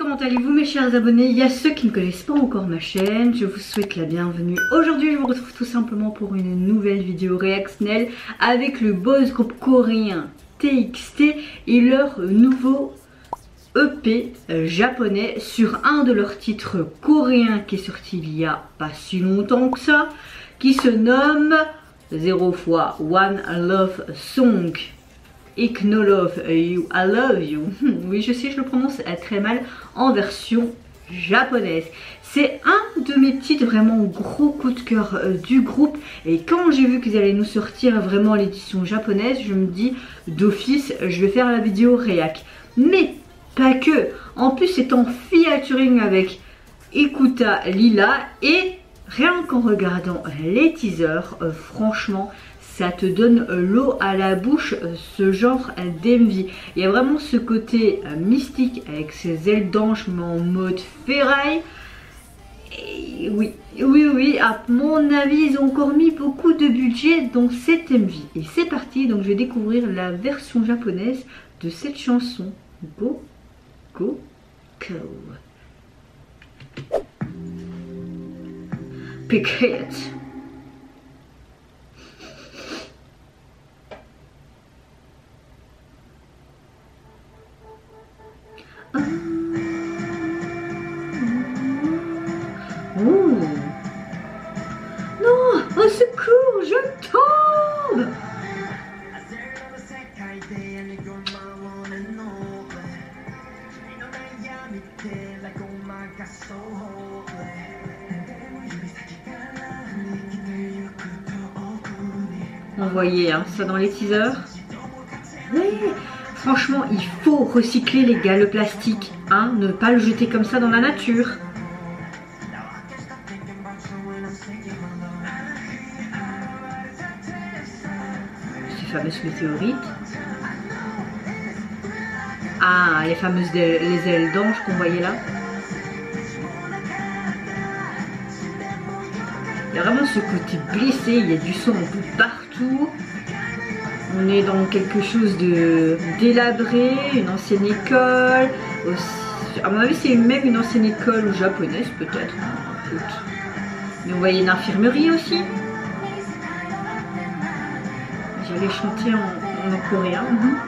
comment allez-vous mes chers abonnés? Il y a ceux qui ne connaissent pas encore ma chaîne, je vous souhaite la bienvenue. Aujourd'hui je vous retrouve tout simplement pour une nouvelle vidéo réactionnelle avec le boys groupe coréen TXT et leur nouveau EP japonais sur un de leurs titres coréens qui est sorti il y a pas si longtemps que ça, qui se nomme 0 fois One Love Song. Ik no love you, I love you. Oui, je sais, je le prononce très mal en version japonaise. C'est un de mes titres vraiment gros coup de cœur du groupe. Et quand j'ai vu qu'ils allaient nous sortir vraiment l'édition japonaise, je me dis d'office, je vais faire la vidéo réac. Mais pas que. En plus, c'est en featuring avec Ikuta Lila. Et rien qu'en regardant les teasers, franchement, ça te donne l'eau à la bouche, ce genre d'MV. Il y a vraiment ce côté mystique avec ses ailes d'ange mais en mode ferraille. Et oui, à mon avis, ils ont encore mis beaucoup de budget dans cette MV. Et c'est parti, donc je vais découvrir la version japonaise de cette chanson. Go, go, go. Pick it. Oh non, au secours, je tombe. On voyait hein, ça dans les teasers. Ouais. Franchement, il faut recycler les gars le plastique, hein, ne pas le jeter comme ça dans la nature. Ces fameuses météorites. Ah, les fameuses les ailes d'ange qu'on voyait là. Il y a vraiment ce côté blessé, il y a du sang un peu partout. On est dans quelque chose de délabré, une ancienne école. Aussi, à mon avis, c'est même une ancienne école japonaise, peut-être. Mais vous voyez une infirmerie aussi. J'allais chanter en coréen.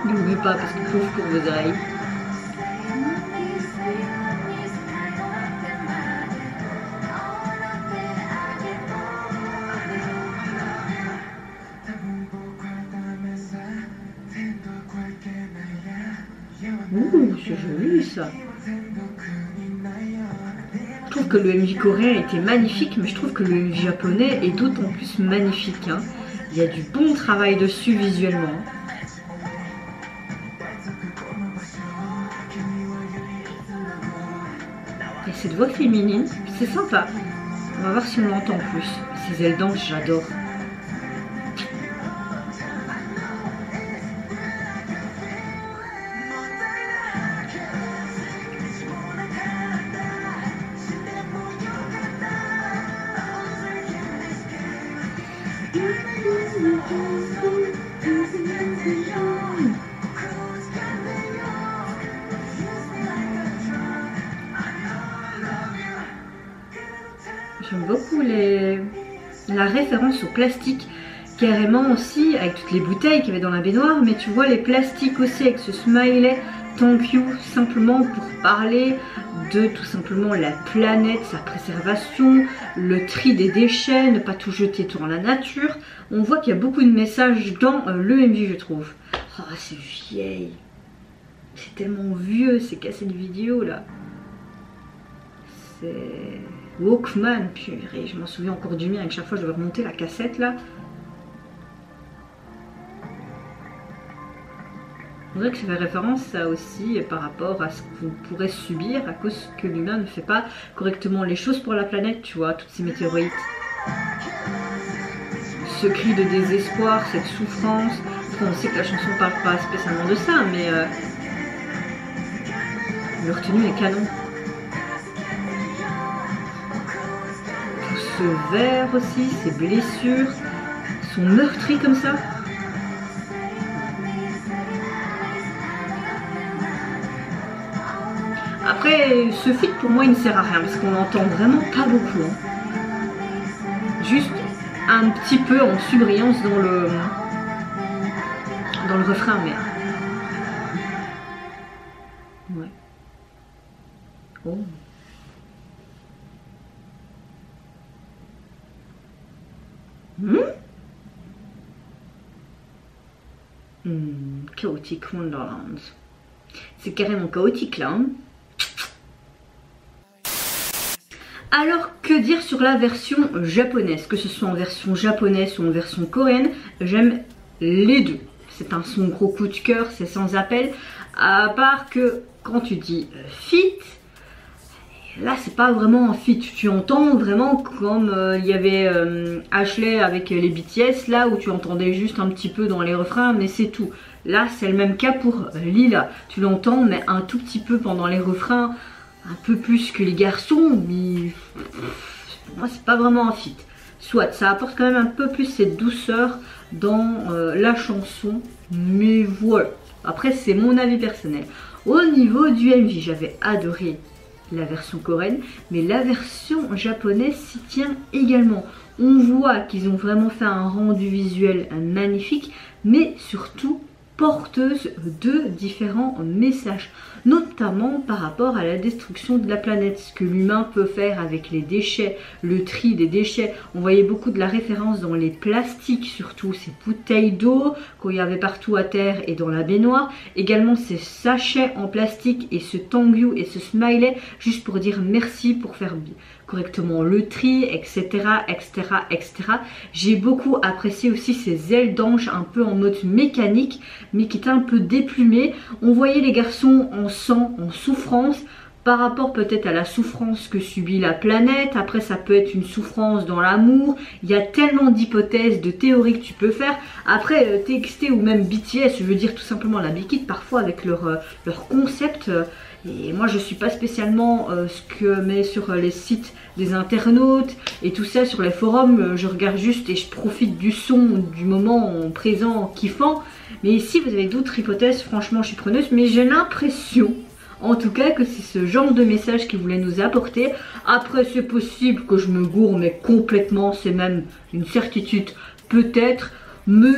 N'oubliez pas, parce que pauvre pour vos oreilles. Ouh, c'est joli ça. Je trouve que le MV coréen était magnifique, mais je trouve que le MV japonais est d'autant plus magnifique. Hein. Il y a du bon travail dessus visuellement. Et cette voix féminine, c'est sympa. On va voir si on l'entend plus. Ces ailes d'ange, j'adore. J'aime beaucoup la référence au plastique, carrément aussi avec toutes les bouteilles qu'il y avait dans la baignoire, mais tu vois les plastiques aussi avec ce smiley thank you, simplement pour parler de tout simplement la planète, sa préservation, le tri des déchets, ne pas tout jeter dans la nature. On voit qu'il y a beaucoup de messages dans le MV, je trouve. Oh, c'est vieille. C'est tellement vieux ces cassettes vidéo là. C'est Walkman, purée, je m'en souviens encore du mien, à chaque fois je devais remonter la cassette là. On dirait que ça fait référence ça aussi par rapport à ce qu'on pourrait subir à cause que l'humain ne fait pas correctement les choses pour la planète, tu vois, toutes ces météorites. Ce cri de désespoir, cette souffrance. Enfin, on sait que la chanson ne parle pas spécialement de ça, mais le retenu est canon. Tout ce verre aussi, ces blessures sont meurtries comme ça. Après, ce feat pour moi il ne sert à rien parce qu'on l'entend vraiment pas beaucoup. Hein. Juste un petit peu en surbrillance dans le refrain, mais ouais. Oh. Chaotic Wonderland. C'est carrément chaotique là. Hein. Alors que dire sur la version japonaise? Que ce soit en version japonaise ou en version coréenne, j'aime les deux. C'est un son gros coup de cœur, c'est sans appel. À part que quand tu dis feat, là c'est pas vraiment un feat. Tu entends vraiment comme il y avait Ashley avec les BTS là où tu entendais juste un petit peu dans les refrains, mais c'est tout. Là c'est le même cas pour Lila. Tu l'entends mais un tout petit peu pendant les refrains. Un peu plus que les garçons, mais pour moi c'est pas vraiment un feat. Soit ça apporte quand même un peu plus cette douceur dans la chanson, mais voilà. Après c'est mon avis personnel. Au niveau du MV, j'avais adoré la version coréenne, mais la version japonaise s'y tient également. On voit qu'ils ont vraiment fait un rendu visuel magnifique, mais surtout porteuse de différents messages, notamment par rapport à la destruction de la planète, ce que l'humain peut faire avec les déchets, le tri des déchets. On voyait beaucoup de la référence dans les plastiques, surtout ces bouteilles d'eau qu'il y avait partout à terre et dans la baignoire, également ces sachets en plastique et ce thank you et ce smiley juste pour dire merci, pour faire correctement le tri, etc, etc, etc. J'ai beaucoup apprécié aussi ces ailes d'ange un peu en mode mécanique, mais qui étaient un peu déplumées. On voyait les garçons en sang, en souffrance, par rapport peut-être à la souffrance que subit la planète. Après ça peut être une souffrance dans l'amour. Il y a tellement d'hypothèses, de théories que tu peux faire. Après TXT ou même BTS, je veux dire tout simplement la Big Hit, parfois avec leur concept. Et moi je suis pas spécialement ce que met sur les sites des internautes et tout ça sur les forums. Je regarde juste et je profite du son, du moment présent, en kiffant. Mais si vous avez d'autres hypothèses, franchement je suis preneuse. Mais j'ai l'impression en tout cas que c'est ce genre de message qu'il voulait nous apporter. Après c'est possible que je me gourre, mais complètement, c'est même une certitude peut-être. Mais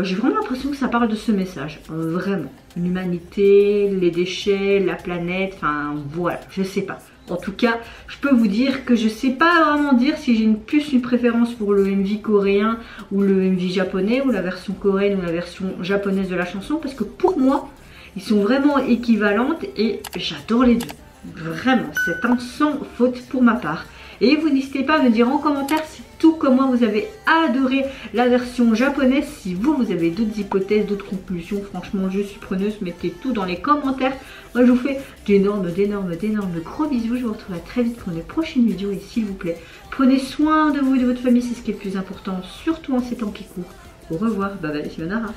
j'ai vraiment l'impression que ça parle de ce message, vraiment. L'humanité, les déchets, la planète, enfin voilà, je sais pas. En tout cas, je peux vous dire que je sais pas vraiment dire si j'ai plus une préférence pour le MV coréen ou le MV japonais, ou la version coréenne ou la version japonaise de la chanson, parce que pour moi, ils sont vraiment équivalentes et j'adore les deux. Vraiment, c'est un sans faute pour ma part. Et vous n'hésitez pas à me dire en commentaire si tout comme moi vous avez adoré la version japonaise. Si vous avez d'autres hypothèses, d'autres conclusions, franchement je suis preneuse, mettez tout dans les commentaires. Moi je vous fais d'énormes gros bisous. Je vous retrouve très vite pour une prochaine vidéo et s'il vous plaît, prenez soin de vous et de votre famille, c'est ce qui est le plus important, surtout en ces temps qui courent. Au revoir, bye bye, c'est Manara.